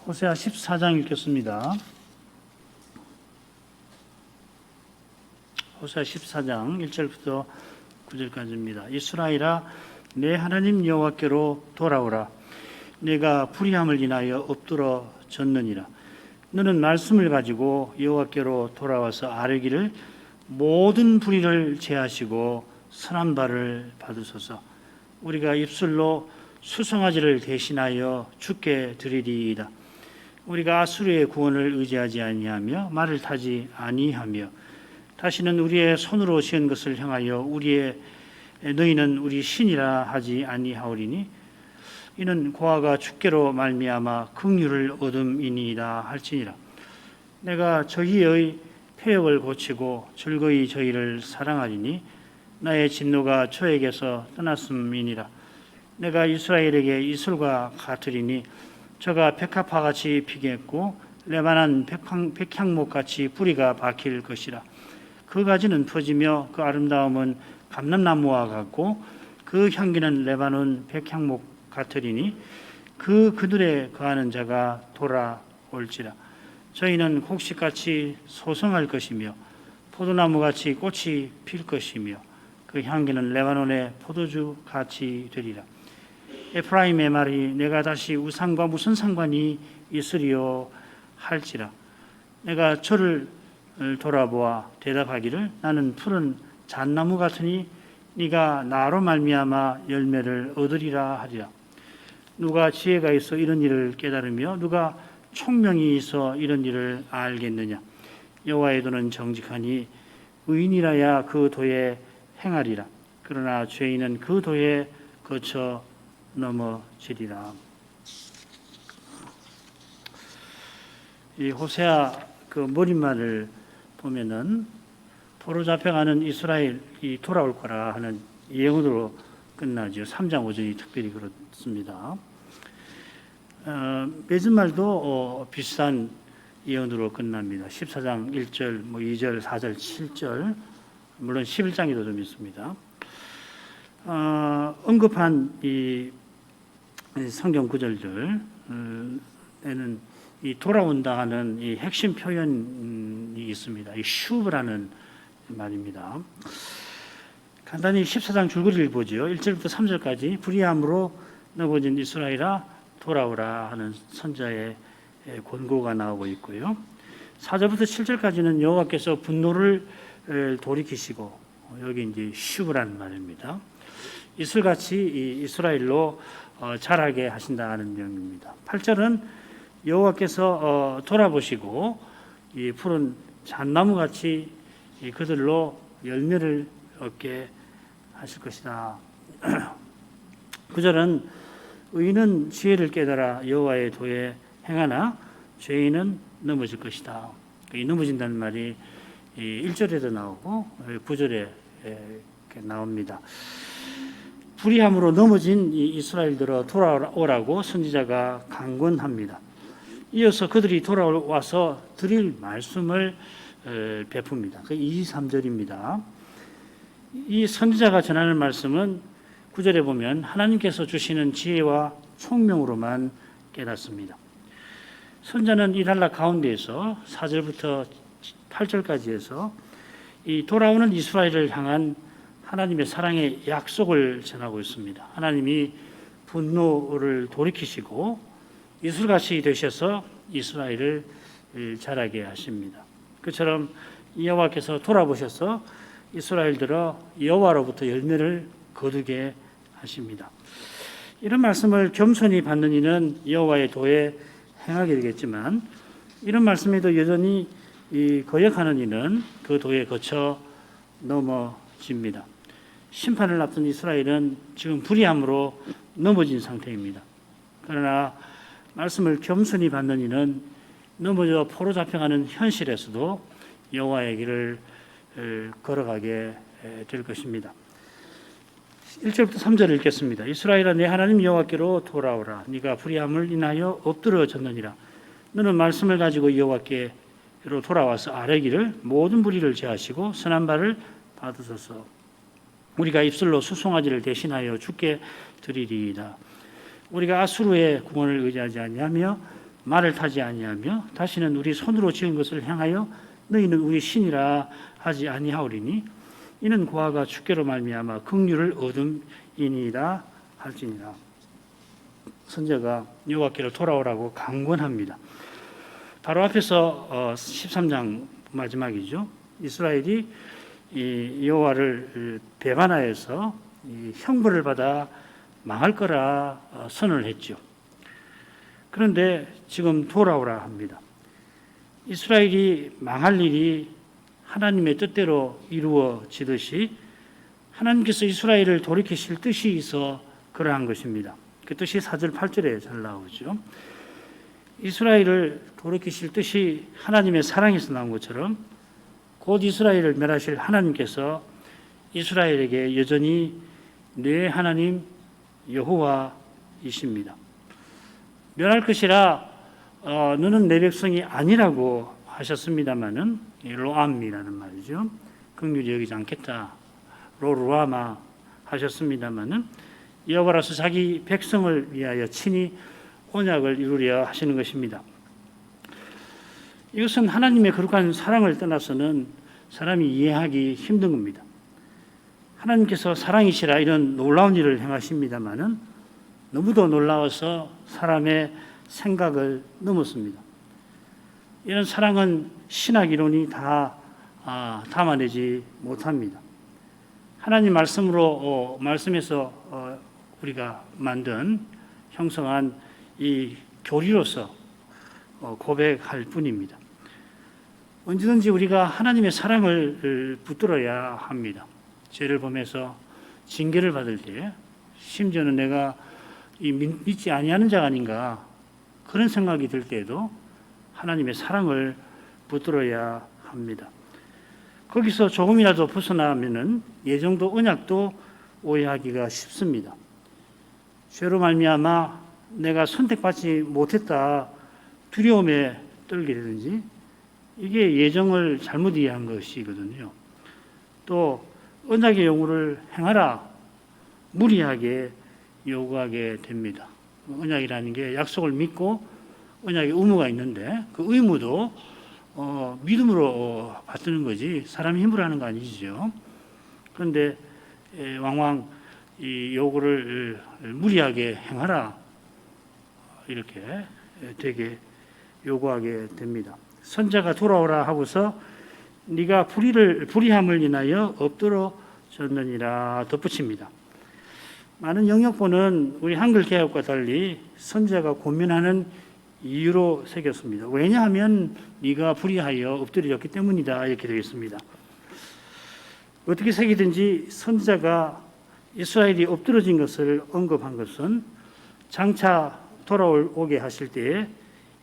호세아 14장 읽겠습니다. 호세아 14장 1절부터 9절까지입니다. 이스라엘아, 내 하나님 여호와께로 돌아오라. 내가 불의함을 인하여 엎드러 졌느니라. 너는 말씀을 가지고 여호와께로 돌아와서 아뢰기를 모든 불의를 제하시고 선한 바를 받으소서. 우리가 입술로 수송아지를 대신하여 주께 드리리이다. 우리가 아수르의 구원을 의지하지 아니하며 말을 타지 아니하며 다시는 우리의 손으로 지은 것을 향하여 너희는 우리 신이라 하지 아니하오리니 이는 고아가 주께로 말미암아 긍휼을 얻음이니이다 할지니라. 내가 저희의 폐역을 고치고 즐거이 저희를 사랑하리니 나의 진노가 저에게서 떠났음이니라. 내가 이스라엘에게 이슬과 같으리니 저가 백합화같이 피겠고 레바논 백향목같이 뿌리가 박힐 것이라. 그 가지는 퍼지며 그 아름다움은 감람나무와 같고 그 향기는 레바논 백향목 같으리니 그들에 거하는 자가 돌아올지라. 저희는 곡식같이 소성할 것이며 포도나무같이 꽃이 필 것이며 그 향기는 레바논의 포도주같이 되리라. 에프라임의 말이 내가 다시 우상과 무슨 상관이 있으리요 할지라. 내가 저를 돌아보아 대답하기를 나는 푸른 잣나무 같으니 네가 나로 말미암아 열매를 얻으리라 하리라. 누가 지혜가 있어 이런 일을 깨달으며 누가 총명이 있어 이런 일을 알겠느냐. 여호와의 도는 정직하니 의인이라야 그 도에 행하리라. 그러나 죄인은 그 도에 거쳐 넘어지리라. 이 호세아 그 머릿말을 보면은 포로 잡혀가는 이스라엘이 돌아올 거라 하는 예언으로 끝나죠. 3장 5절이 특별히 그렇습니다. 메즈말도 비슷한 예언으로 끝납니다. 14장 1절, 2절, 4절, 7절, 물론 11장에도 좀 있습니다. 언급한 이 성경 구절들에는 이 돌아온다 하는 이 핵심 표현이 있습니다. 이 슈브라는 말입니다. 간단히 14장 줄거리를 보죠. 1절부터 3절까지 불의함으로 넘어진 이스라엘아 돌아오라 하는 선자의 권고가 나오고 있고요. 4절부터 7절까지는 여호와께서 분노를 돌이키시고 여기 이제 슈브라는 말입니다. 이슬같이 이스라엘로 자라게 하신다는 내용입니다. 8절은 여호와께서 돌아보시고 이 푸른 잣나무같이 그들로 열매를 얻게 하실 것이다. 9절은 의인은 지혜를 깨달아 여호와의 도에 행하나 죄인은 넘어질 것이다. 이 넘어진다는 말이 1절에도 나오고 9절에 나옵니다. 불의함으로 넘어진 이스라엘들어 돌아오라고 선지자가 강권합니다. 이어서 그들이 돌아와서 드릴 말씀을 베풉니다. 그 2, 3절입니다. 이 선지자가 전하는 말씀은 9절에 보면 하나님께서 주시는 지혜와 총명으로만 깨닫습니다. 선자는 이 단락 가운데에서 4절부터 8절까지 해서 이 돌아오는 이스라엘을 향한 하나님의 사랑의 약속을 전하고 있습니다. 하나님이 분노를 돌이키시고 이슬같이 되셔서 이스라엘을 자라게 하십니다. 그처럼 여호와께서 돌아보셔서 이스라엘들어 여호와로부터 열매를 거두게 하십니다. 이런 말씀을 겸손히 받는 이는 여호와의 도에 행하게 되겠지만 이런 말씀에도 여전히 거역하는 이는 그 도에 거쳐 넘어집니다. 심판을 앞둔 이스라엘은 지금 불의함으로 넘어진 상태입니다. 그러나 말씀을 겸손히 받는 이는 넘어져 포로 잡혀가는 현실에서도 여호와의 길을 걸어가게 될 것입니다. 1절부터 3절을 읽겠습니다. 이스라엘아, 내 하나님 여호와께로 돌아오라. 네가 불의함을 인하여 엎드려 졌느니라. 너는 말씀을 가지고 여호와께로 돌아와서 아뢰기를 모든 불의를 제하시고 선한 바를 받으소서. 우리가 입술로 수송아지를 대신하여 주께 드리리이다. 우리가 아수르의 구원을 의지하지 아니하며 말을 타지 아니하며 다시는 우리 손으로 지은 것을 향하여 너희는 우리 신이라 하지 아니하오리니 이는 고아가 주께로 말미암아 긍휼을 얻음이니라 할지니라. 선지자가 여호와께로 돌아오라고 강권합니다. 바로 앞에서 13장 마지막이죠. 이스라엘이 이 여호와를 배반하여서 형벌을 받아 망할 거라 선언을 했죠. 그런데 지금 돌아오라 합니다. 이스라엘이 망할 일이 하나님의 뜻대로 이루어지듯이 하나님께서 이스라엘을 돌이키실 뜻이 있어 그러한 것입니다. 그 뜻이 4절 8절에 잘 나오죠. 이스라엘을 돌이키실 뜻이 하나님의 사랑에서 나온 것처럼 곧 이스라엘을 멸하실 하나님께서 이스라엘에게 여전히 내 하나님 여호와이십니다. 멸할 것이라 너는 내 백성이 아니라고 하셨습니다마는 로암이라는 말이죠. 긍휼히 여기지 않겠다. 로루아마 하셨습니다마는 여호와라서 자기 백성을 위하여 친히 언약을 이루려 하시는 것입니다. 이것은 하나님의 거룩한 사랑을 떠나서는 사람이 이해하기 힘든 겁니다. 하나님께서 사랑이시라 이런 놀라운 일을 행하십니다마는 너무도 놀라워서 사람의 생각을 넘었습니다. 이런 사랑은 신학 이론이 다 담아내지 못합니다. 하나님 말씀에서 우리가 만든 형성한 이 교리로서 고백할 뿐입니다. 언제든지 우리가 하나님의 사랑을 붙들어야 합니다. 죄를 범해서 징계를 받을 때 심지어는 내가 믿지 아니하는 자가 아닌가 그런 생각이 들 때에도 하나님의 사랑을 붙들어야 합니다. 거기서 조금이라도 벗어나면은 예정도 언약도 오해하기가 쉽습니다. 죄로 말미암아 내가 선택받지 못했다 두려움에 떨게 되든지 이게 예정을 잘못 이해한 것이거든요. 또 언약의 용어를 행하라 무리하게 요구하게 됩니다. 언약이라는 게 약속을 믿고 언약의 의무가 있는데 그 의무도 믿음으로 받드는 거지 사람의 힘으로 하는 거 아니죠. 그런데 왕왕 이 요구를 무리하게 행하라 이렇게 되게 요구하게 됩니다. 선자가 돌아오라 하고서 네가 불의함을 인하여 엎드러졌느니라 덧붙입니다. 많은 영역본은 우리 한글 개혁과 달리 선자가 고민하는 이유로 새겼습니다. 왜냐하면 네가 불의하여 엎드려졌기 때문이다 이렇게 되겠습니다. 어떻게 새기든지 선자가 이스라엘이 엎드러진 것을 언급한 것은 장차 돌아오게 하실 때에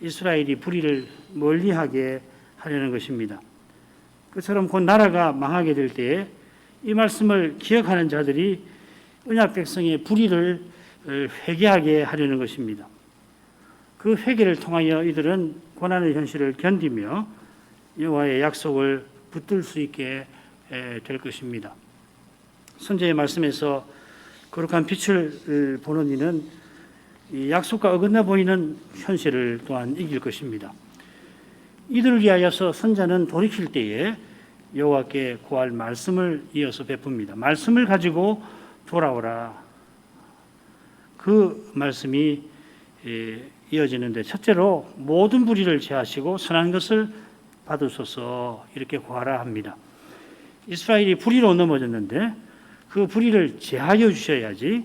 이스라엘이 불의를 멀리하게 하려는 것입니다. 그처럼 곧 나라가 망하게 될 때에 이 말씀을 기억하는 자들이 언약 백성의 불의를 회개하게 하려는 것입니다. 그 회개를 통하여 이들은 고난의 현실을 견디며 여호와의 약속을 붙들 수 있게 될 것입니다. 선지자의 말씀에서 거룩한 빛을 보는 이는 이 약속과 어긋나 보이는 현실을 또한 이길 것입니다. 이들을 위하여서 선자는 돌이킬 때에 여호와께 구할 말씀을 이어서 베풉니다. 말씀을 가지고 돌아오라. 그 말씀이 이어지는데 첫째로 모든 불의를 제하시고 선한 것을 받으소서 이렇게 구하라 합니다. 이스라엘이 불의로 넘어졌는데 그 불의를 제하여 주셔야지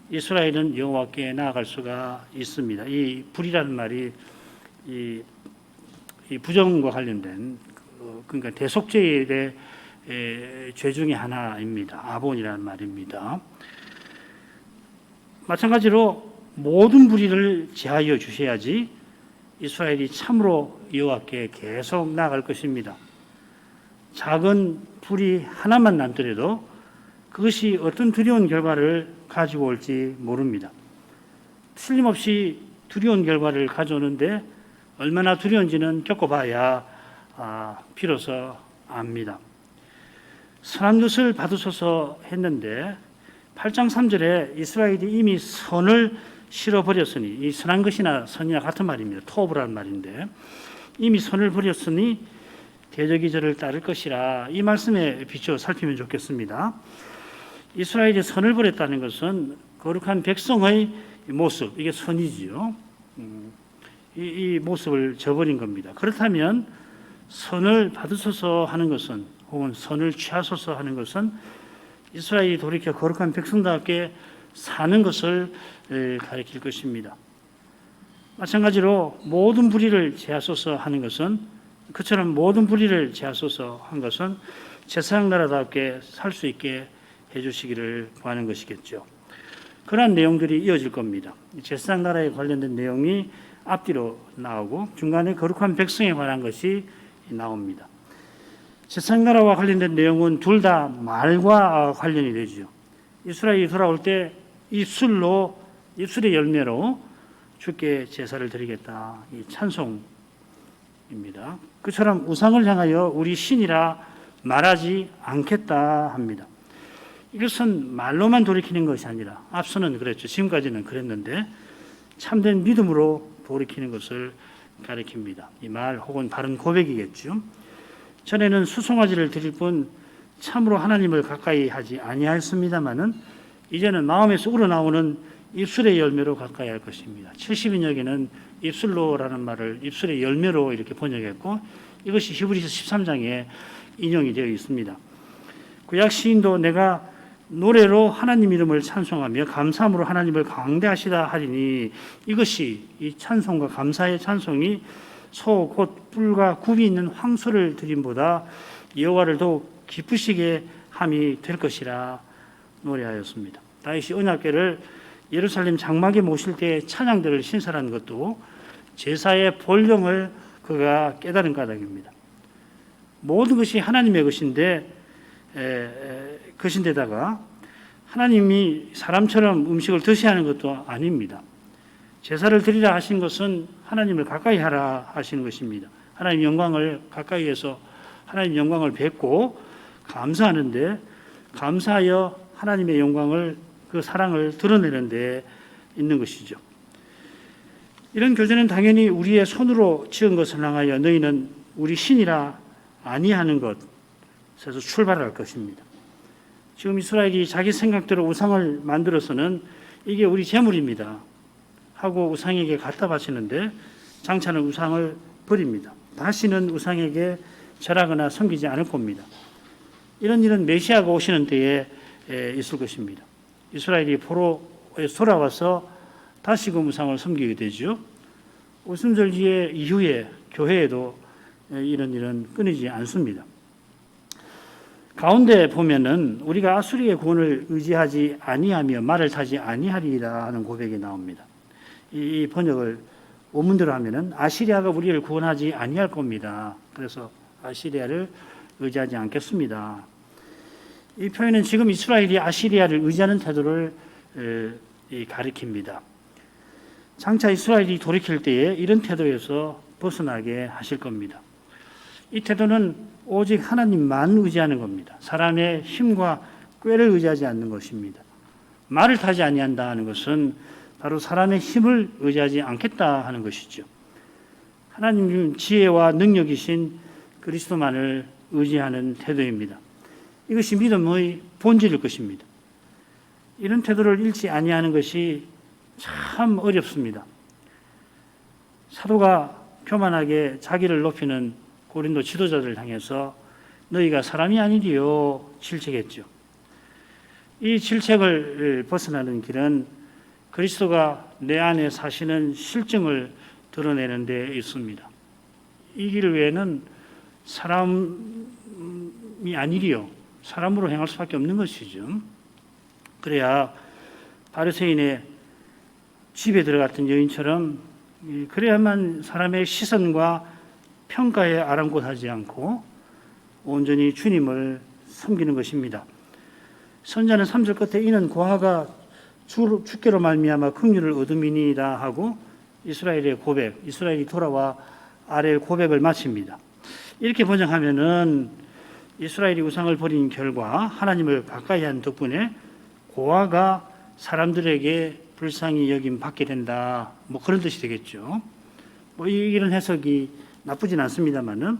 이스라엘은 여호와께 나아갈 수가 있습니다. 이 불의라는 말이 이 부정과 관련된 그러니까 대속죄의 죄 중에 하나입니다. 아본이라는 말입니다. 마찬가지로 모든 불의를 제하여 주셔야지 이스라엘이 참으로 여호와께 계속 나아갈 것입니다. 작은 불의 하나만 남더라도 그것이 어떤 두려운 결과를 가지고 올지 모릅니다. 틀림없이 두려운 결과를 가져오는데 얼마나 두려운지는 겪어봐야 비로소 압니다. 선한 것을 받으소서 했는데 8장 3절에 이스라엘이 이미 선을 실어버렸으니, 이 선한 것이나 선이나 같은 말입니다. 토브라는 말인데, 이미 선을 버렸으니 대적이 저를 따를 것이라. 이 말씀에 비추어 살피면 좋겠습니다. 이스라엘이 선을 버렸다는 것은 거룩한 백성의 모습, 이게 선이지요. 이 모습을 저버린 겁니다. 그렇다면 선을 받으소서 하는 것은, 혹은 선을 취하소서 하는 것은 이스라엘이 돌이켜 거룩한 백성답게 사는 것을 가리킬 것입니다. 마찬가지로 모든 불의를 제하소서 하는 것은, 그처럼 모든 불의를 제하소서 한 것은 제사장 나라답게 살 수 있게 해주시기를 구하는 것이겠죠. 그러한 내용들이 이어질 겁니다. 제사장 나라에 관련된 내용이 앞뒤로 나오고 중간에 거룩한 백성에 관한 것이 나옵니다. 제사장 나라와 관련된 내용은 둘 다 말과 관련이 되죠. 이스라엘이 돌아올 때 입술의 열매로 주께 제사를 드리겠다, 이 찬송입니다. 그처럼 우상을 향하여 우리 신이라 말하지 않겠다 합니다. 이것은 말로만 돌이키는 것이 아니라, 앞서는 그랬죠. 지금까지는 그랬는데 참된 믿음으로 돌이키는 것을 가리킵니다. 이 말 혹은 바른 고백이겠죠. 전에는 수송아지를 드릴 뿐 참으로 하나님을 가까이 하지 아니하였습니다마는 이제는 마음에서 우러나오는 입술의 열매로 가까이 할 것입니다. 70인역에는 입술로라는 말을 입술의 열매로 이렇게 번역했고, 이것이 히브리서 13장에 인용이 되어 있습니다. 구약 시인도 내가 노래로 하나님 이름을 찬송하며 감사함으로 하나님을 강대하시다 하리니, 이것이 이 찬송과 감사의 찬송이 소 곧 뿔과 굽이 있는 황소를 드림보다 여호와를 더욱 기쁘시게 함이 될 것이라 노래하였습니다. 다윗이 언약궤를 예루살렘 장막에 모실 때 찬양들을 신설한 것도 제사의 본령을 그가 깨달은 까닭입니다. 모든 것이 하나님의 것인데다가 하나님이 사람처럼 음식을 드셔야 하는 것도 아닙니다. 제사를 드리라 하신 것은 하나님을 가까이 하라 하시는 것입니다. 하나님 영광을 가까이에서 하나님 영광을 뵙고 감사하는데, 감사하여 하나님의 영광을, 그 사랑을 드러내는 데 있는 것이죠. 이런 교제는 당연히 우리의 손으로 지은 것을 향하여 너희는 우리 신이라 아니하는 것에서 출발할 것입니다. 지금 이스라엘이 자기 생각대로 우상을 만들어서는 이게 우리 재물입니다 하고 우상에게 갖다 바치는데, 장차는 우상을 버립니다. 다시는 우상에게 절하거나 섬기지 않을 겁니다. 이런 일은 메시아가 오시는 때에 있을 것입니다. 이스라엘이 포로에 돌아와서 다시금 우상을 섬기게 되죠. 오순절 이후에 교회에도 이런 일은 끊이지 않습니다. 가운데 보면은 우리가 아수리의 구원을 의지하지 아니하며 말을 타지 아니하리라 하는 고백이 나옵니다. 이 번역을 원문대로 하면은 아시리아가 우리를 구원하지 아니할 겁니다. 그래서 아시리아를 의지하지 않겠습니다. 이 표현은 지금 이스라엘이 아시리아를 의지하는 태도를 가리킵니다. 장차 이스라엘이 돌이킬 때에 이런 태도에서 벗어나게 하실 겁니다. 이 태도는 오직 하나님만 의지하는 겁니다. 사람의 힘과 꾀를 의지하지 않는 것입니다. 말을 타지 아니한다 하는 것은 바로 사람의 힘을 의지하지 않겠다 하는 것이죠. 하나님 지혜와 능력이신 그리스도만을 의지하는 태도입니다. 이것이 믿음의 본질일 것입니다. 이런 태도를 잃지 아니하는 것이 참 어렵습니다. 사도가 교만하게 자기를 높이는 고린도 지도자들을 향해서 너희가 사람이 아니리요 질책했죠. 이 질책을 벗어나는 길은 그리스도가 내 안에 사시는 실증을 드러내는 데 있습니다. 이 길 외에는 사람이 아니리요, 사람으로 행할 수밖에 없는 것이죠. 그래야 바리새인의 집에 들어갔던 여인처럼, 그래야만 사람의 시선과 평가에 아랑곳하지 않고 온전히 주님을 섬기는 것입니다. 선자는 3절 끝에 이는 고아가 주께로 말미암아 긍휼을 얻음이니이다 하고 이스라엘의 고백, 이스라엘이 돌아와 아래의 고백을 마칩니다. 이렇게 번역하면은 이스라엘이 우상을 버린 결과 하나님을 가까이 한 덕분에 고아가 사람들에게 불쌍히 여김 받게 된다. 뭐 그런 뜻이 되겠죠. 뭐 이런 해석이 나쁘진 않습니다만은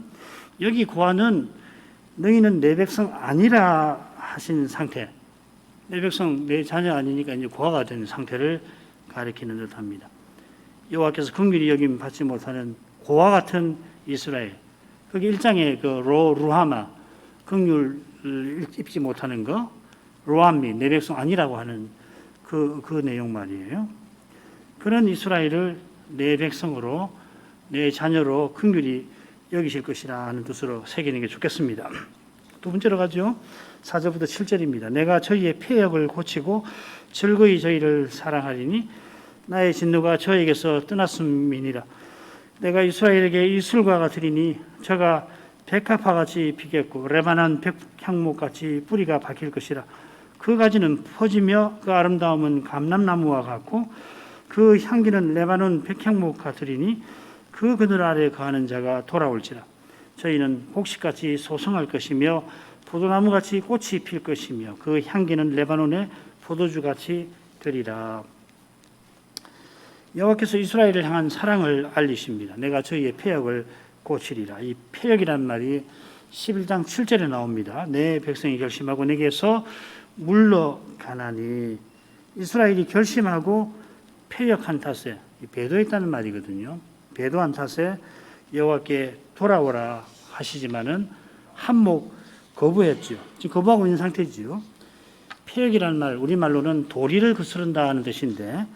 여기 고아는 너희는 내 백성 아니라 하신 상태, 내 백성 내 자녀 아니니까 이제 고아가 된 상태를 가리키는 듯합니다. 여호와께서 긍휼히 여김 받지 못하는 고아 같은 이스라엘. 거기 1장에 그 루하마 긍휼을 입지 못하는 거, 로암미 내 백성 아니라고 하는 그 내용 말이에요. 그런 이스라엘을 내 백성으로 내 자녀로 긍휼히 여기실 것이라 하는 뜻으로 새기는 게 좋겠습니다. 두 번째로 가죠. 4절부터 7절입니다. 내가 저희의 폐역을 고치고 즐거이 저희를 사랑하리니 나의 진노가 저에게서 떠났음이니라. 내가 이스라엘에게 이슬과 같으리니 저가 백합화같이 피겠고 레바논 백향목같이 뿌리가 박힐 것이라. 그 가지는 퍼지며 그 아름다움은 감람나무와 같고 그 향기는 레바논 백향목 같으리니 그 그늘 아래 거하는 자가 돌아올지라. 저희는 곡식같이 소성할 것이며 포도나무같이 꽃이 필 것이며 그 향기는 레바논의 포도주같이 되리라. 여호와께서 이스라엘을 향한 사랑을 알리십니다. 내가 저희의 폐역을 고치리라. 이 폐역이라는 말이 11장 7절에 나옵니다. 내 백성이 결심하고 내게서 물러가나니. 이스라엘이 결심하고 폐역한 탓에 배도했다는 말이거든요. 배도한 탓에 여호와께 돌아오라 하시지만은 한몫 거부했죠. 지금 거부하고 있는 상태지요. 폐역이라는 말 우리말로는 도리를 거스른다 하는 뜻인데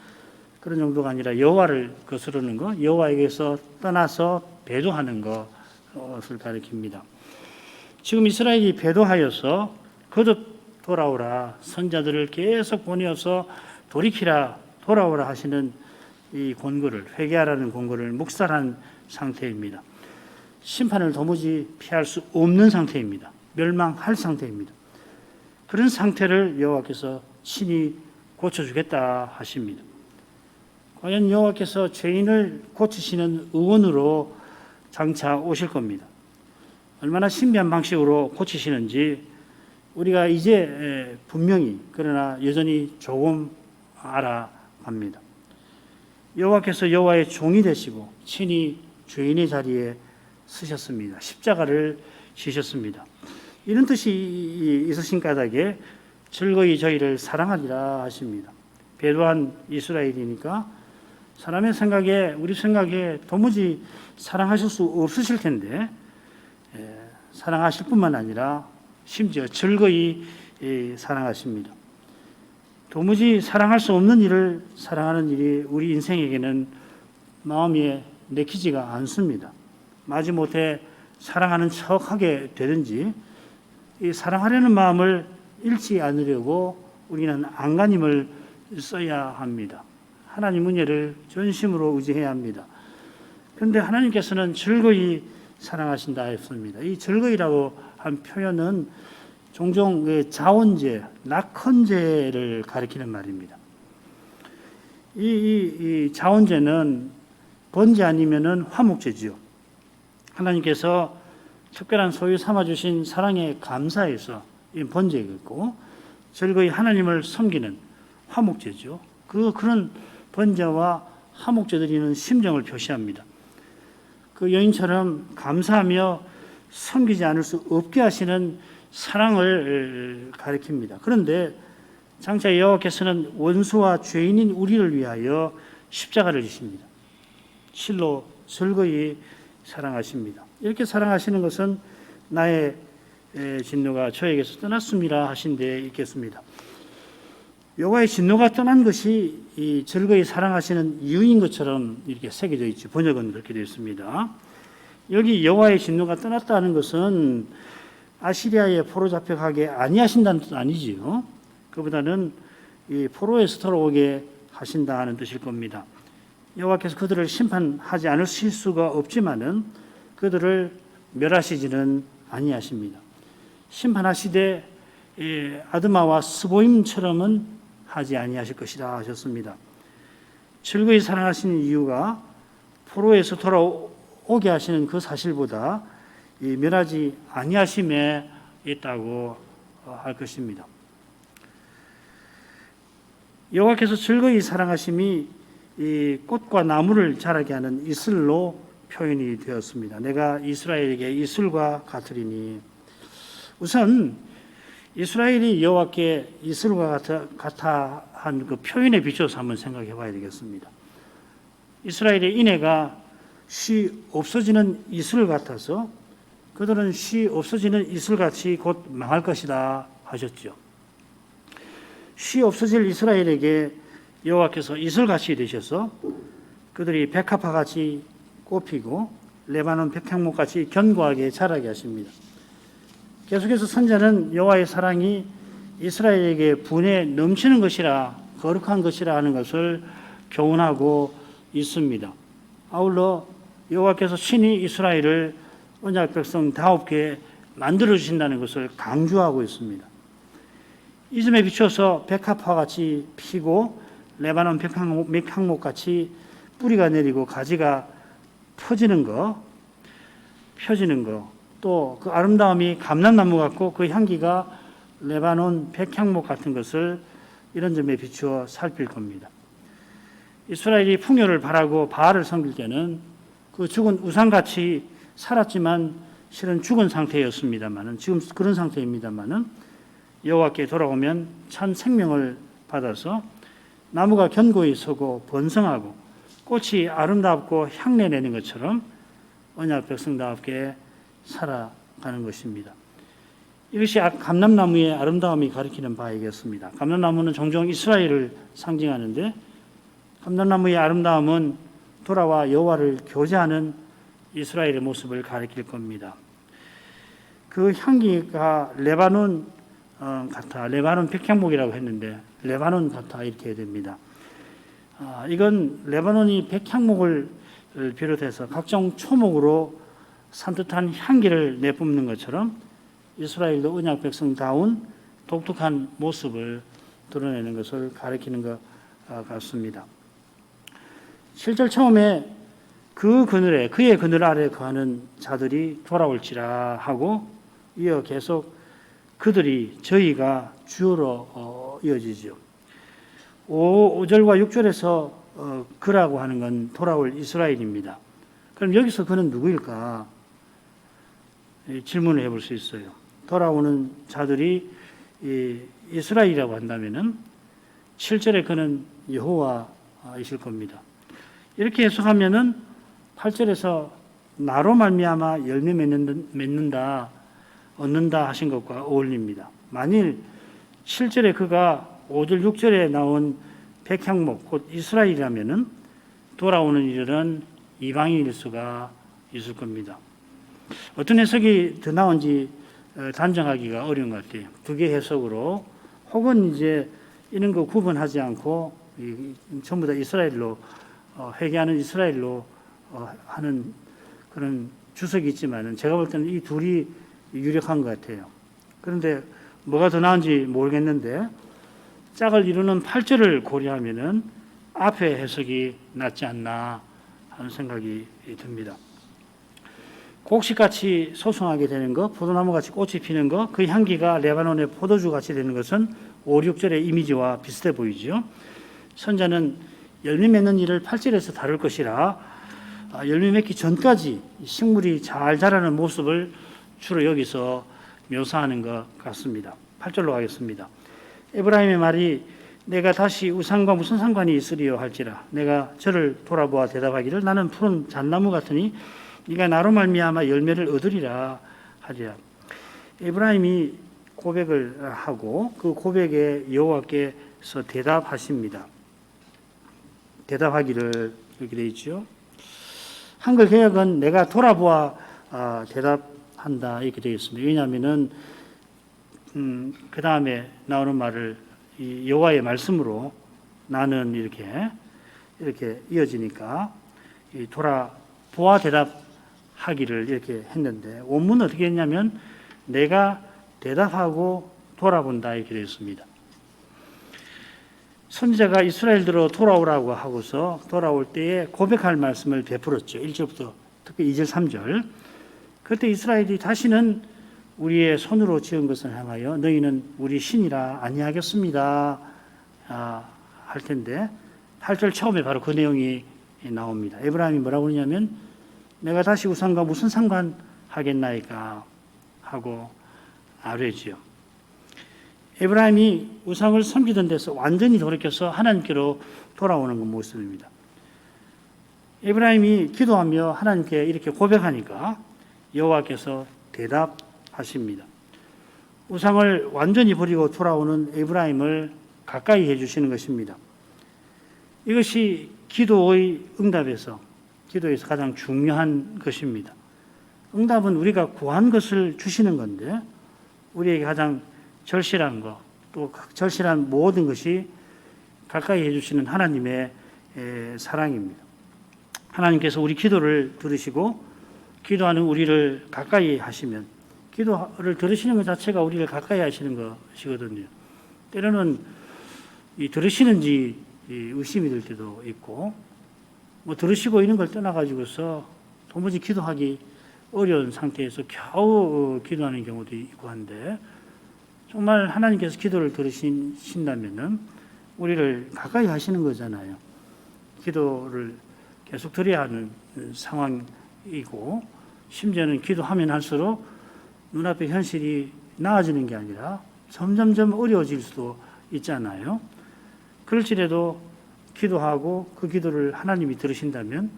그런 정도가 아니라 여호와를 거스르는 것, 여호와에게서 떠나서 배도하는 것을 가리킵니다. 지금 이스라엘이 배도하여서 거듭 돌아오라, 선자들을 계속 보내어서 돌이키라, 돌아오라 하시는 이 권고를, 회개하라는 권고를 묵살한 상태입니다. 심판을 도무지 피할 수 없는 상태입니다. 멸망할 상태입니다. 그런 상태를 여호와께서 친히 고쳐주겠다 하십니다. 과연 여호와께서 죄인을 고치시는 의원으로 장차 오실 겁니다. 얼마나 신비한 방식으로 고치시는지 우리가 이제 분명히 그러나 여전히 조금 알아갑니다. 여호와께서 여호와의 종이 되시고 친히 죄인의 자리에 서셨습니다. 십자가를 지셨습니다. 이런 뜻이 있으신 까닭에 즐거이 저희를 사랑하리라 하십니다. 배도한 이스라엘이니까 사람의 생각에 우리 생각에 도무지 사랑하실 수 없으실 텐데 사랑하실 뿐만 아니라 심지어 즐거이 사랑하십니다. 도무지 사랑할 수 없는 일을 사랑하는 일이 우리 인생에게는 마음에 내키지가 않습니다. 마지못해 사랑하는 척하게 되든지 이 사랑하려는 마음을 잃지 않으려고 우리는 안간힘을 써야 합니다. 하나님 은혜를 전심으로 의지해야 합니다. 그런데 하나님께서는 즐거이 사랑하신다 했습니다. 이 즐거이라고 한 표현은 종종 자원죄, 낙헌죄를 가리키는 말입니다. 이 자원죄는 번제 아니면은 화목죄지요. 하나님께서 특별한 소유 삼아주신 사랑에 감사해서 이 번제이고 즐거이 하나님을 섬기는 화목제죠. 그런 번제와 화목제 드리는 심정을 표시합니다. 그 여인처럼 감사하며 섬기지 않을 수 없게 하시는 사랑을 가리킵니다. 그런데 장차 여호와께서는 원수와 죄인인 우리를 위하여 십자가를 지십니다. 실로 즐거이 사랑하십니다. 이렇게 사랑하시는 것은 나의 진노가 저에게서 떠났습니다 하신 데 있겠습니다. 여호와의 진노가 떠난 것이 이 즐거이 사랑하시는 이유인 것처럼 이렇게 새겨져 있죠. 번역은 그렇게 되어 있습니다. 여기 여호와의 진노가 떠났다는 것은 아시리아에 포로 잡혀가게 아니하신다는 뜻 아니지요. 그보다는 이 포로에서 돌아오게 하신다 하는 뜻일 겁니다. 여호와께서 그들을 심판하지 않으실 수가 없지만은 그들을 멸하시지는 아니하십니다. 심판하시되 아드마와 스보임처럼은 하지 아니하실 것이다 하셨습니다. 즐거이 사랑하시는 이유가 포로에서 돌아오게 하시는 그 사실보다 멸하지 아니하심에 있다고 할 것입니다. 여호와께서 즐거이 사랑하심이 이 꽃과 나무를 자라게 하는 이슬로 표현이 되었습니다. 내가 이스라엘에게 이슬과 같으리니. 우선 이스라엘이 여호와께 이슬과 같아 한 그 표현에 비춰서 한번 생각해 봐야 되겠습니다. 이스라엘의 인애가 쉬 없어지는 이슬 같아서 그들은 쉬 없어지는 이슬같이 곧 망할 것이다 하셨죠. 쉬 없어질 이스라엘에게 여호와께서 이슬같이 되셔서 그들이 백합화같이 꽃피고 레바논 백향목같이 견고하게 자라게 하십니다. 계속해서 선자는 여호와의 사랑이 이스라엘에게 분에 넘치는 것이라 거룩한 것이라 하는 것을 교훈하고 있습니다. 아울러 여호와께서 친히 이스라엘을 언약 백성다우게 만들어 주신다는 것을 강조하고 있습니다. 이 점에 비춰서 백합화같이 피고 레바논 백향목같이 뿌리가 내리고 가지가 펴지는 거, 또 그 아름다움이 감람나무 같고 그 향기가 레바논 백향목 같은 것을 이런 점에 비추어 살필 겁니다. 이스라엘이 풍요를 바라고 바알을 섬길 때는 그 죽은 우상같이 살았지만 실은 죽은 상태였습니다만은 지금 그런 상태입니다만은 여호와께 돌아오면 참 생명을 받아서 나무가 견고히 서고 번성하고 꽃이 아름답고 향내 내는 것처럼 언약 백성답게 살아가는 것입니다. 이것이 감람나무의 아름다움이 가리키는 바이겠습니다. 감람나무는 종종 이스라엘을 상징하는데 감람나무의 아름다움은 돌아와 여호와를 교제하는 이스라엘의 모습을 가리킬 겁니다. 그 향기가 레바논 같아, 레바논 백향목이라고 했는데 레바논 같아 이렇게 됩니다. 이건 레바논이 백향목을 비롯해서 각종 초목으로 산뜻한 향기를 내뿜는 것처럼 이스라엘도 언약 백성다운 독특한 모습을 드러내는 것을 가리키는 것 같습니다. 7절 처음에 그의 그늘 아래 거하는 자들이 돌아올지라 하고 이어 계속 그들이 저희가 주어로 이어지죠. 5절과 6절에서 그라고 하는 건 돌아올 이스라엘입니다. 그럼 여기서 그는 누구일까? 질문을 해볼 수 있어요. 돌아오는 자들이 이스라엘이라고 한다면은 7절에 그는 여호와이실 겁니다. 이렇게 해석하면은 8절에서 나로 말미암아 열매 맺는다, 얻는다 하신 것과 어울립니다. 만일 7절에 그가 5절, 6절에 나온 백향목, 곧 이스라엘이라면은 돌아오는 이들은 이방인일 수가 있을 겁니다. 어떤 해석이 더 나은지 단정하기가 어려운 것 같아요. 두 개 해석으로 혹은 이제 이런 거 구분하지 않고 전부 다 이스라엘로 회개하는 이스라엘로 하는 그런 주석이 있지만은 제가 볼 때는 이 둘이 유력한 것 같아요. 그런데 뭐가 더 나은지 모르겠는데 짝을 이루는 8절을 고려하면은 앞에 해석이 낫지 않나 하는 생각이 듭니다. 곡식같이 소송하게 되는 것, 포도나무같이 꽃이 피는 것, 그 향기가 레바논의 포도주같이 되는 것은 5, 6절의 이미지와 비슷해 보이죠. 선자는 열매 맺는 일을 8절에서 다룰 것이라 열매 맺기 전까지 식물이 잘 자라는 모습을 주로 여기서 묘사하는 것 같습니다. 8절로 가겠습니다. 에브라임의 말이 내가 다시 우상과 무슨 상관이 있으리요 할지라 내가 저를 돌아보아 대답하기를 나는 푸른 잣나무 같으니 네가 나로 말미암아 열매를 얻으리라 하리라. 에브라임이 고백을 하고 그 고백에 여호와께서 대답하십니다. 대답하기를 이렇게 되어 있죠. 한글 개역은 내가 돌아보아 대답한다 이렇게 되어 있습니다. 왜냐하면은 그 다음에 나오는 말을 이 여호와의 말씀으로 나는 이렇게 이어지니까 돌아보아 대답하기를 이렇게 했는데 원문은 어떻게 했냐면 내가 대답하고 돌아본다 이렇게 되어 있습니다. 선지자가 이스라엘들로 돌아오라고 하고서 돌아올 때에 고백할 말씀을 베풀었죠. 1절부터 특히 2절, 3절. 그때 이스라엘이 다시는 우리의 손으로 지은 것을 향하여 너희는 우리 신이라 아니하겠습니다 할 텐데 8절 처음에 바로 그 내용이 나옵니다. 에브라임이 뭐라고 그러냐면 내가 다시 우상과 무슨 상관하겠나이까 하고 아뢰지요. 에브라임이 우상을 섬기던 데서 완전히 돌이켜서 하나님께로 돌아오는 그 모습입니다. 에브라임이 기도하며 하나님께 이렇게 고백하니까 여호와께서 대답하십니다. 우상을 완전히 버리고 돌아오는 에브라임을 가까이 해주시는 것입니다. 이것이 기도의 응답에서 기도에서 가장 중요한 것입니다. 응답은 우리가 구한 것을 주시는 건데 우리에게 가장 절실한 것, 또 절실한 모든 것이 가까이 해주시는 하나님의 사랑입니다. 하나님께서 우리 기도를 들으시고 기도하는 우리를 가까이 하시면 기도를 들으시는 것 자체가 우리를 가까이 하시는 것이거든요. 때로는 들으시는지 의심이 들 때도 있고 들으시고 있는 걸 떠나가지고서 도무지 기도하기 어려운 상태에서 겨우 기도하는 경우도 있고 한데 정말 하나님께서 기도를 들으신다면 우리를 가까이 하시는 거잖아요. 기도를 계속 드려야 하는 상황이고 심지어는 기도하면 할수록 눈앞의 현실이 나아지는 게 아니라 점점점 어려워질 수도 있잖아요. 그럴지라도 기도하고 그 기도를 하나님이 들으신다면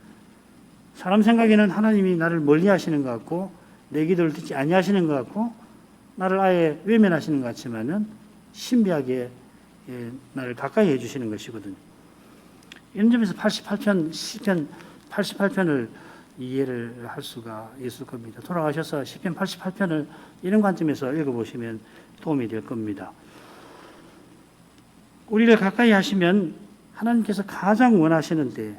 사람 생각에는 하나님이 나를 멀리 하시는 것 같고 내 기도를 듣지 아니하시는 것 같고 나를 아예 외면하시는 것 같지만은 신비하게 나를 가까이 해주시는 것이거든요. 이런 점에서 88편, 시편 88편을 이해를 할 수가 있을 겁니다. 돌아가셔서 시편 88편을 이런 관점에서 읽어보시면 도움이 될 겁니다. 우리를 가까이 하시면 하나님께서 가장 원하시는 때,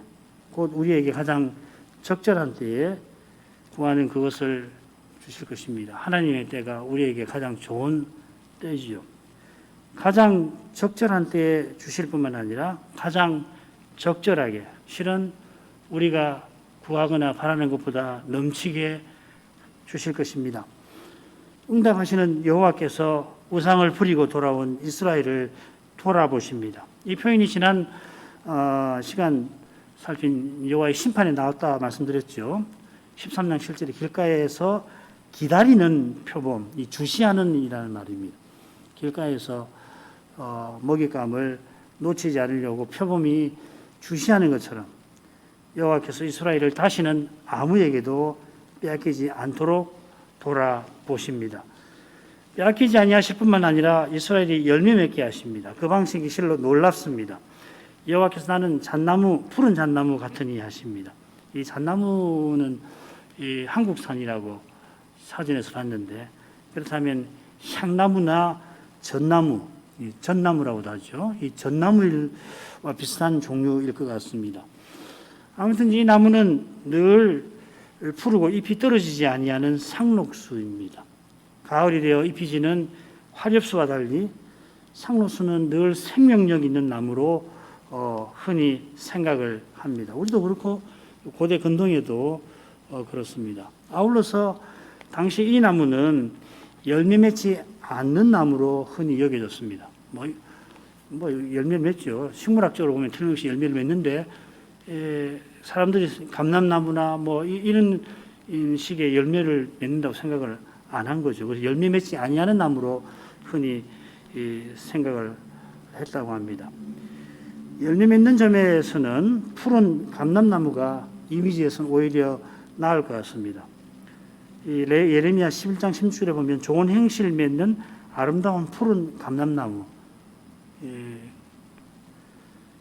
곧 우리에게 가장 적절한 때에 구하는 그것을 주실 것입니다. 하나님의 때가 우리에게 가장 좋은 때지요. 가장 적절한 때에 주실 뿐만 아니라 가장 적절하게, 실은 우리가 구하거나 바라는 것보다 넘치게 주실 것입니다. 응답하시는 여호와께서 우상을 버리고 돌아온 이스라엘을 돌아보십니다. 이 표현이 지난 시간 살핀 여호와의 심판에 나왔다 말씀드렸죠. 13장 7절에 길가에서 기다리는 표범, 이 주시하는 이라는 말입니다. 길가에서 먹잇감을 놓치지 않으려고 표범이 주시하는 것처럼 여호와께서 이스라엘을 다시는 아무에게도 빼앗기지 않도록 돌아보십니다. 빼앗기지 아니하실 뿐만 아니라 이스라엘이 열매 맺게 하십니다. 그 방식이 실로 놀랍습니다. 여호와께서 나는 잣나무, 푸른 잣나무 같으니 하십니다. 이 잣나무는 이 한국산이라고 사진에서 봤는데 그렇다면 향나무나 전나무, 전나무라고도 하죠. 이 전나무와 비슷한 종류일 것 같습니다. 아무튼 이 나무는 늘 푸르고 잎이 떨어지지 아니하는 상록수입니다. 가을이 되어 잎이 지는 화렵수와 달리 상록수는 늘 생명력 있는 나무로 흔히 생각을 합니다. 우리도 그렇고 고대 근동에도 그렇습니다. 아울러서 당시 이 나무는 열매 맺지 않는 나무로 흔히 여겨졌습니다. 열매 맺죠. 식물학적으로 보면 틀림없이 열매를 맺는데 사람들이 감람나무나 이런 식의 열매를 맺는다고 생각을 안 한 거죠. 그래서 열매 맺지 아니하는 나무로 흔히 생각을 했다고 합니다. 열매 맺는 점에서는 푸른 감람나무가 이미지에서는 오히려 나을 것 같습니다. 예레미야 11장 16절에 보면 좋은 행실을 맺는 아름다운 푸른 감람나무,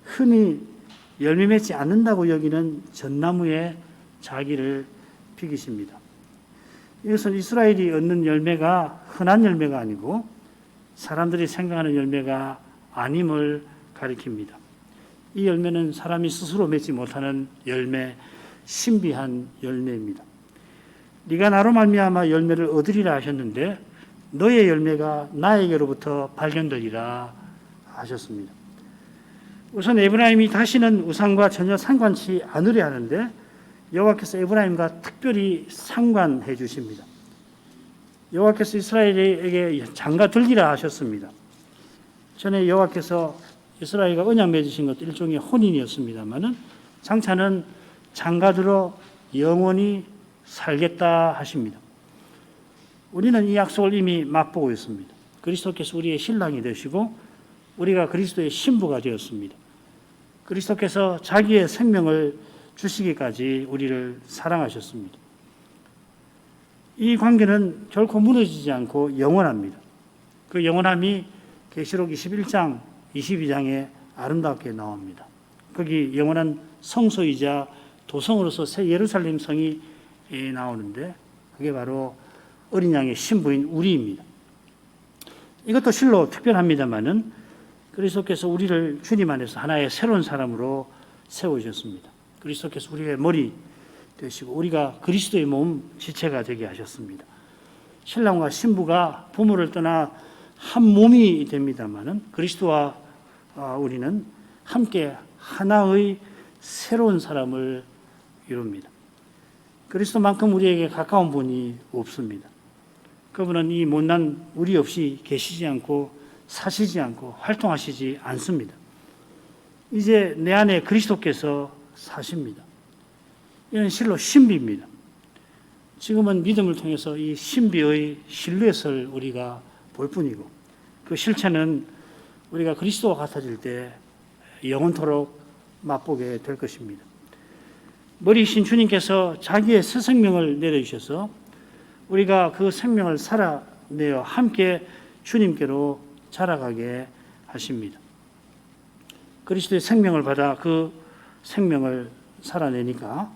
흔히 열매 맺지 않는다고 여기는 전나무에 자기를 비기십니다. 이것은 이스라엘이 얻는 열매가 흔한 열매가 아니고 사람들이 생각하는 열매가 아님을 가리킵니다. 이 열매는 사람이 스스로 맺지 못하는 열매, 신비한 열매입니다. 네가 나로 말미암아 열매를 얻으리라 하셨는데 너의 열매가 나에게로부터 발견되리라 하셨습니다. 우선 에브라임이 다시는 우상과 전혀 상관치 않으려 하는데 여호와께서 에브라임과 특별히 상관해 주십니다. 여호와께서 이스라엘에게 장가 들리라 하셨습니다. 전에 여호와께서 이스라엘과 언약 맺으신 것도 일종의 혼인이었습니다마는 장차는 장가들어 영원히 살겠다 하십니다. 우리는 이 약속을 이미 맛보고 있습니다. 그리스도께서 우리의 신랑이 되시고 우리가 그리스도의 신부가 되었습니다. 그리스도께서 자기의 생명을 주시기까지 우리를 사랑하셨습니다. 이 관계는 결코 무너지지 않고 영원합니다. 그 영원함이 계시록 21장, 22장에 아름답게 나옵니다. 거기 영원한 성소이자 도성으로서 새 예루살렘 성이 나오는데 그게 바로 어린 양의 신부인 우리입니다. 이것도 실로 특별합니다마는 그리스도께서 우리를 주님 안에서 하나의 새로운 사람으로 세우셨습니다. 그리스도께서 우리의 머리 되시고 우리가 그리스도의 몸 지체가 되게 하셨습니다. 신랑과 신부가 부모를 떠나 한 몸이 됩니다마는 그리스도와 우리는 함께 하나의 새로운 사람을 이룹니다. 그리스도만큼 우리에게 가까운 분이 없습니다. 그분은 이 못난 우리 없이 계시지 않고 사시지 않고 활동하시지 않습니다. 이제 내 안에 그리스도께서 사십니다. 이는 실로 신비입니다. 지금은 믿음을 통해서 이 신비의 실루엣을 우리가 볼 뿐이고 그 실체는 우리가 그리스도와 같아질 때 영원토록 맛보게 될 것입니다. 머리이신 주님께서 자기의 새 생명을 내려주셔서 우리가 그 생명을 살아내어 함께 주님께로 자라가게 하십니다. 그리스도의 생명을 받아 그 생명을 살아내니까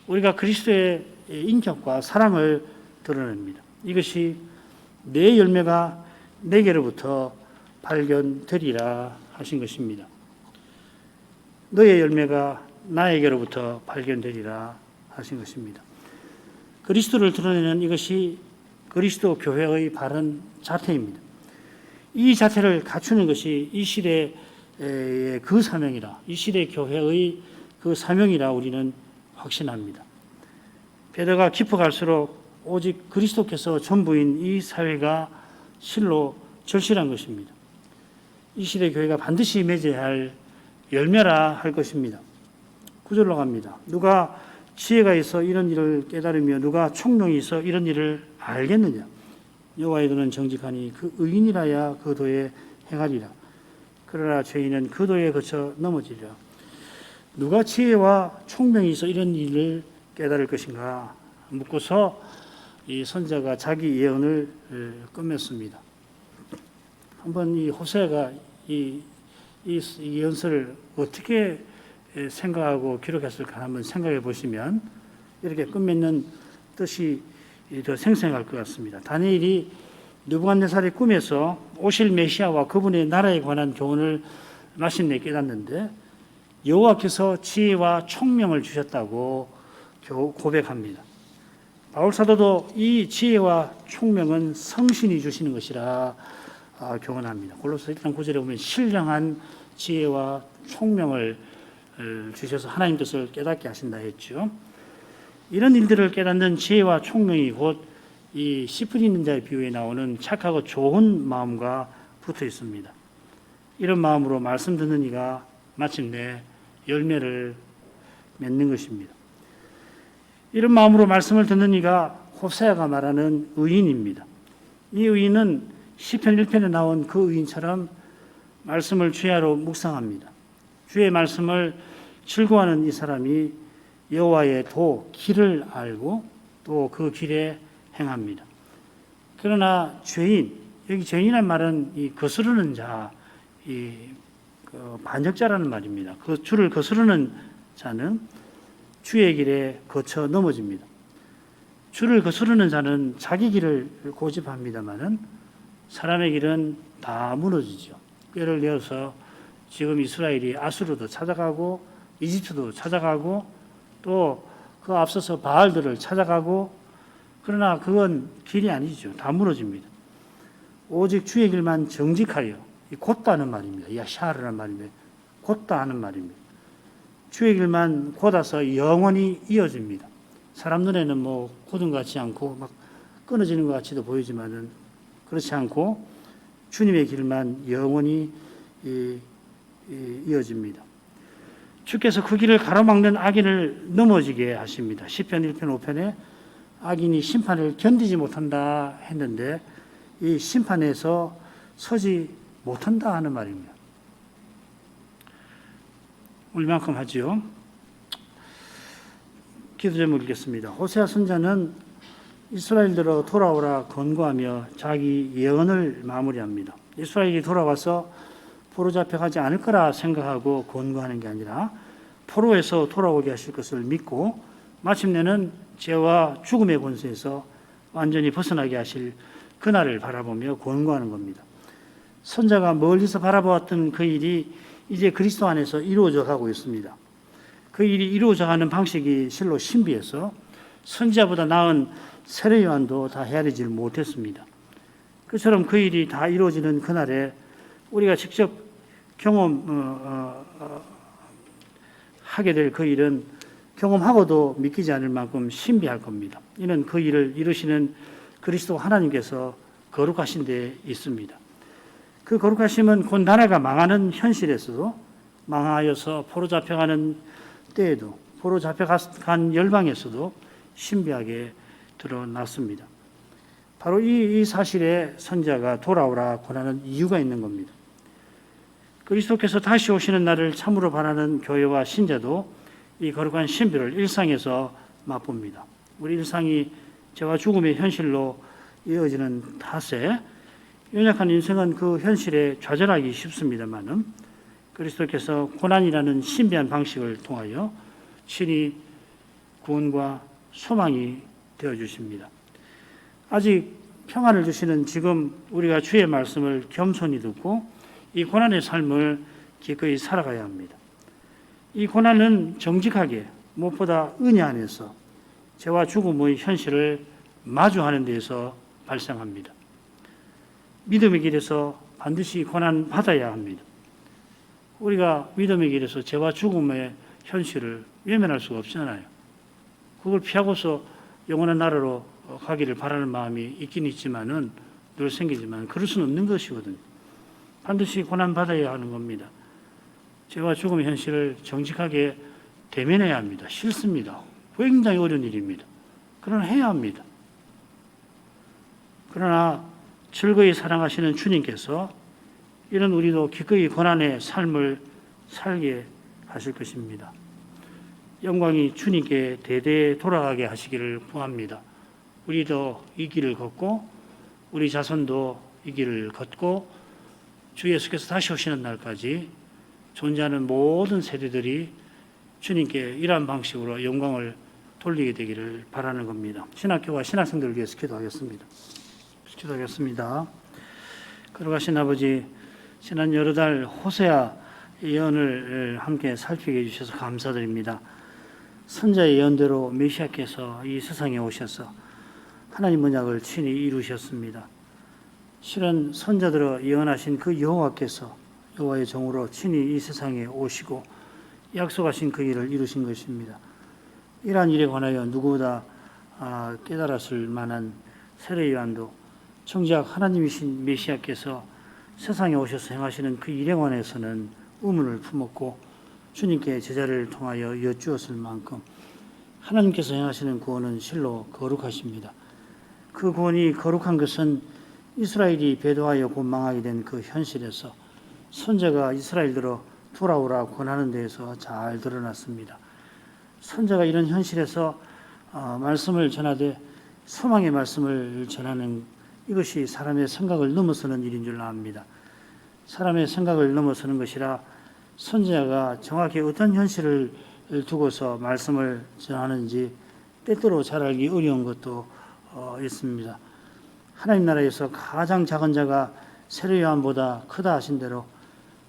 우리가 그리스도의 인격과 사랑을 드러냅니다. 이것이 내 열매가 내게로부터 발견되리라 하신 것입니다. 너의 열매가 나에게로부터 발견되리라 하신 것입니다. 그리스도를 드러내는 이것이 그리스도 교회의 바른 자태입니다. 이 자태를 갖추는 것이 이 시대의 그 사명이라, 이 시대 교회의 그 사명이라 우리는 확신합니다. 베드로가 깊어갈수록 오직 그리스도께서 전부인 이 사회가 실로 절실한 것입니다. 이 시대 교회가 반드시 맺어야 할 열매라 할 것입니다. 9절로 갑니다. 누가 지혜가 있어 이런 일을 깨달으며 누가 총명이 있어 이런 일을 알겠느냐. 여호와의 도는 정직하니 그 의인이라야 그 도에 행하리라. 그러나 죄인은 그 도에 거쳐 넘어지리라. 누가 지혜와 총명이 있어 이런 일을 깨달을 것인가 묻고서 이 선자가 자기 예언을 끝맺습니다. 한번 이 호세아가 이 예언서를 어떻게 생각하고 기록했을까 한번 생각해 보시면 이렇게 끝맺는 뜻이 더 생생할 것 같습니다. 다니엘이 느부갓네살의 꿈에서 오실 메시아와 그분의 나라에 관한 교훈을 마침내 깨닫는데 여호와께서 지혜와 총명을 주셨다고 고백합니다. 바울 사도도 이 지혜와 총명은 성신이 주시는 것이라 교훈합니다. 골로새 1장 9절에 보면 신령한 지혜와 총명을 주셔서 하나님 뜻을 깨닫게 하신다 했죠. 이런 일들을 깨닫는 지혜와 총명이 곧 이 씨 뿌리는 자의 비유에 나오는 착하고 좋은 마음과 붙어 있습니다. 이런 마음으로 말씀 듣는 이가 마침내 열매를 맺는 것입니다. 이런 마음으로 말씀을 듣는 이가 호세아가 말하는 의인입니다. 이 의인은 시편 1편에 나온 그 의인처럼 말씀을 주야로 묵상합니다. 주의 말씀을 즐거워하는 이 사람이 여호와의 도, 길을 알고 또 그 길에 행합니다. 그러나 죄인, 여기 죄인이란 말은 이 거스르는 자, 반역자라는 말입니다. 그 주를 거스르는 자는 주의 길에 거쳐 넘어집니다. 주를 거스르는 자는 자기 길을 고집합니다마는 사람의 길은 다 무너지죠. 예를 들어서 지금 이스라엘이 아수르도 찾아가고 이집트도 찾아가고 또 그 앞서서 바알들을 찾아가고 그러나 그건 길이 아니죠. 다 무너집니다. 오직 주의 길만 정직하여 곧다는 말입니다. 야샤르라는 말입니다. 곧다 하는 말입니다. 주의 길만 곧아서 영원히 이어집니다. 사람 눈에는 뭐 고든 것 같지 않고 막 끊어지는 것 같이도 보이지만은 그렇지 않고 주님의 길만 영원히 이어집니다. 주께서 그 길을 가로막는 악인을 넘어지게 하십니다. 시편 1편 5편에 악인이 심판을 견디지 못한다 했는데 이 심판에서 서지 못한다 하는 말입니다. 얼마만큼 하지요? 기도 제목 읽겠습니다. 호세아 선자는 이스라엘들로 돌아오라 권고하며 자기 예언을 마무리합니다. 이스라엘이 돌아와서 포로 잡혀가지 않을 거라 생각하고 권고하는 게 아니라 포로에서 돌아오게 하실 것을 믿고 마침내는 죄와 죽음의 권세에서 완전히 벗어나게 하실 그날을 바라보며 권고하는 겁니다. 선자가 멀리서 바라보았던 그 일이 이제 그리스도 안에서 이루어져 가고 있습니다. 그 일이 이루어져 가는 방식이 실로 신비해서 선지자보다 나은 세례 요한도 다 헤아리질 못했습니다. 그처럼 그 일이 다 이루어지는 그날에 우리가 직접 경험하게 될 그 일은 경험하고도 믿기지 않을 만큼 신비할 겁니다. 이는 그 일을 이루시는 그리스도 하나님께서 거룩하신 데 있습니다. 그 거룩하심은 곧 나라가 망하는 현실에서도 망하여서 포로 잡혀가는 때에도 포로 잡혀간 열방에서도 신비하게 드러났습니다. 바로 이 사실에 선지자가 돌아오라 권하는 이유가 있는 겁니다. 그리스도께서 다시 오시는 날을 참으로 바라는 교회와 신자도 이 거룩한 신비를 일상에서 맛봅니다. 우리 일상이 죄와 죽음의 현실로 이어지는 탓에 연약한 인생은 그 현실에 좌절하기 쉽습니다만은 그리스도께서 고난이라는 신비한 방식을 통하여 친히 구원과 소망이 되어주십니다. 아직 평안을 주시는 지금 우리가 주의 말씀을 겸손히 듣고 이 고난의 삶을 기꺼이 살아가야 합니다. 이 고난은 정직하게 무엇보다 은혜 안에서 죄와 죽음의 현실을 마주하는 데에서 발생합니다. 믿음의 길에서 반드시 고난 받아야 합니다. 우리가 믿음의 길에서 죄와 죽음의 현실을 외면할 수가 없잖아요. 그걸 피하고서 영원한 나라로 가기를 바라는 마음이 있긴 있지만은 늘 생기지만 그럴 수는 없는 것이거든요. 반드시 고난 받아야 하는 겁니다. 죄와 죽음의 현실을 정직하게 대면해야 합니다. 싫습니다. 굉장히 어려운 일입니다. 그러나 해야 합니다. 그러나 즐거이 사랑하시는 주님께서 이런 우리도 기꺼이 고난의 삶을 살게 하실 것입니다. 영광이 주님께 대대에 돌아가게 하시기를 구합니다. 우리도 이 길을 걷고 우리 자손도 이 길을 걷고 주 예수께서 다시 오시는 날까지 존재하는 모든 세대들이 주님께 이러한 방식으로 영광을 돌리게 되기를 바라는 겁니다. 신학교와 신학생들을 위해서 기도하겠습니다. 기도하겠습니다. 걸어가신 아버지, 지난 여러 달 호세아 예언을 함께 살피게 해주셔서 감사드립니다. 선자의 예언대로 메시아께서 이 세상에 오셔서 하나님 언약을 친히 이루셨습니다. 실은 선자들어 예언하신 그 여호와께서 여호와의 종으로 친히 이 세상에 오시고 약속하신 그 일을 이루신 것입니다. 이러한 일에 관하여 누구보다 깨달았을 만한 세례 요한도 정작 하나님이신 메시아께서 세상에 오셔서 행하시는 그 일에 관해서는 의문을 품었고 주님께 제자를 통하여 여쭈었을 만큼 하나님께서 행하시는 구원은 실로 거룩하십니다. 그 구원이 거룩한 것은 이스라엘이 배도하여 곧 망하게 된 그 현실에서 선자가 이스라엘들로 돌아오라 권하는 데에서 잘 드러났습니다. 선자가 이런 현실에서 말씀을 전하되 소망의 말씀을 전하는 이것이 사람의 생각을 넘어서는 일인 줄 압니다. 사람의 생각을 넘어서는 것이라 선지자가 정확히 어떤 현실을 두고서 말씀을 전하는지 때때로 잘 알기 어려운 것도 있습니다. 하나님 나라에서 가장 작은 자가 세례 요한보다 크다 하신 대로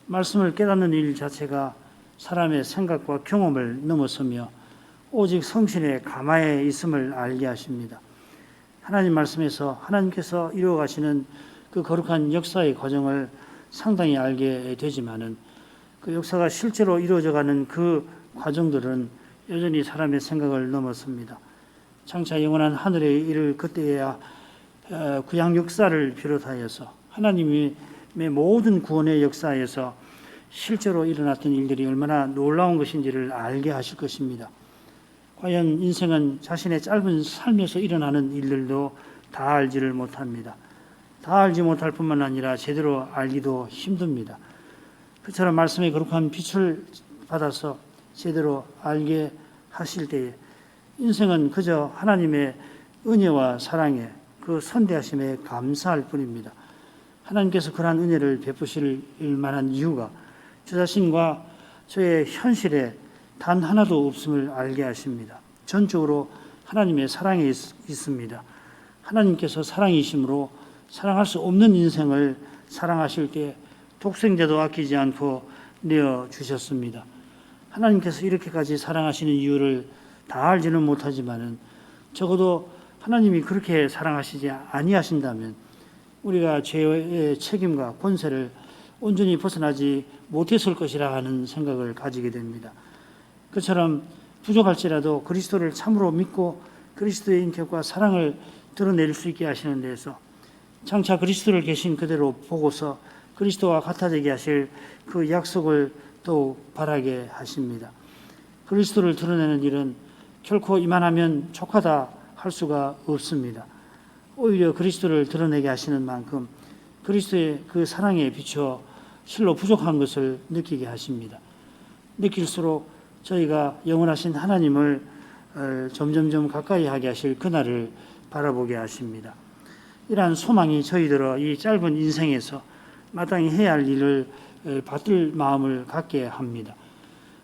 말씀을 깨닫는 일 자체가 사람의 생각과 경험을 넘어서며 오직 성신의 가마에 있음을 알게 하십니다. 하나님 말씀에서 하나님께서 이루어가시는 그 거룩한 역사의 과정을 상당히 알게 되지만은 그 역사가 실제로 이루어져가는 그 과정들은 여전히 사람의 생각을 넘어섭니다. 장차 영원한 하늘에 이를 그때야 구약 역사를 비롯하여서 하나님의 모든 구원의 역사에서 실제로 일어났던 일들이 얼마나 놀라운 것인지를 알게 하실 것입니다. 과연 인생은 자신의 짧은 삶에서 일어나는 일들도 다 알지를 못합니다. 다 알지 못할 뿐만 아니라 제대로 알기도 힘듭니다. 그처럼 말씀의 거룩한 빛을 받아서 제대로 알게 하실 때에 인생은 그저 하나님의 은혜와 사랑에 그 선대하심에 감사할 뿐입니다. 하나님께서 그러한 은혜를 베푸실 만한 이유가 저 자신과 저의 현실에 단 하나도 없음을 알게 하십니다. 전적으로 하나님의 사랑에 있습니다. 하나님께서 사랑이심으로 사랑할 수 없는 인생을 사랑하실 때 독생자도 아끼지 않고 내어주셨습니다. 하나님께서 이렇게까지 사랑하시는 이유를 다 알지는 못하지만은 적어도 하나님이 그렇게 사랑하시지 아니하신다면 우리가 죄의 책임과 권세를 온전히 벗어나지 못했을 것이라 하는 생각을 가지게 됩니다. 그처럼 부족할지라도 그리스도를 참으로 믿고 그리스도의 인격과 사랑을 드러낼 수 있게 하시는 데에서 장차 그리스도를 계신 그대로 보고서 그리스도와 같아지게 하실 그 약속을 더욱 바라게 하십니다. 그리스도를 드러내는 일은 결코 이만하면 족하다 할 수가 없습니다. 오히려 그리스도를 드러내게 하시는 만큼 그리스도의 그 사랑에 비추어 실로 부족한 것을 느끼게 하십니다. 느낄수록 저희가 영원하신 하나님을 점점점 가까이 하게 하실 그날을 바라보게 하십니다. 이러한 소망이 저희들의 이 짧은 인생에서 마땅히 해야 할 일을 받들 마음을 갖게 합니다.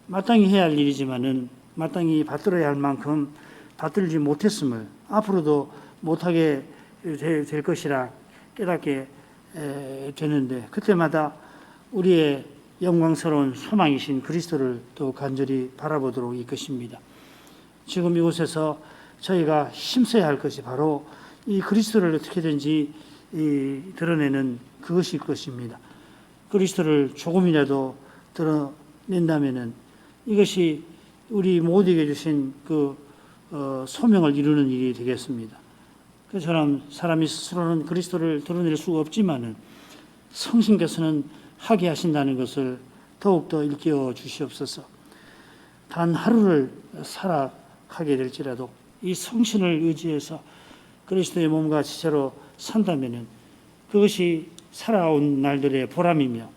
마땅히 해야 할 일이지만은 마땅히 받들어야 할 만큼 받들지 못했음을 앞으로도 못하게 될 것이라 깨닫게 되는데 그때마다 우리의 영광스러운 소망이신 그리스도를 또 간절히 바라보도록 이끄십니다. 지금 이곳에서 저희가 힘써야 할 것이 바로 이 그리스도를 어떻게든지 드러내는 그것일 것입니다. 그리스도를 조금이라도 드러낸다면은 이것이 우리 모두에게 주신 그 소명을 이루는 일이 되겠습니다. 그처럼 사람이 스스로는 그리스도를 드러낼 수가 없지만은 성신께서는 하게 하신다는 것을 더욱더 일깨워 주시옵소서. 단 하루를 살아가게 될지라도 이 성신을 의지해서 그리스도의 몸과 지체로 산다면은 그것이 살아온 날들의 보람이며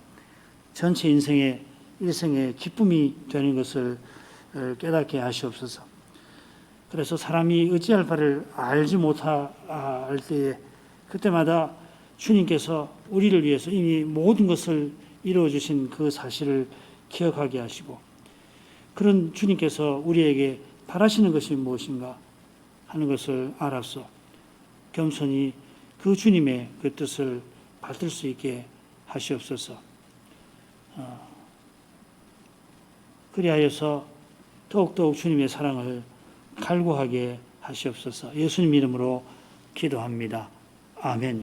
전체 인생의 일생의 기쁨이 되는 것을 깨닫게 하시옵소서. 그래서 사람이 어찌할 바를 알지 못할 때에 그때마다 주님께서 우리를 위해서 이미 모든 것을 이루어 주신 그 사실을 기억하게 하시고 그런 주님께서 우리에게 바라시는 것이 무엇인가 하는 것을 알아서 겸손히 그 주님의 그 뜻을 받들 수 있게 하시옵소서. 그리하여서 더욱더욱 주님의 사랑을 갈구하게 하시옵소서. 예수님 이름으로 기도합니다. 아멘.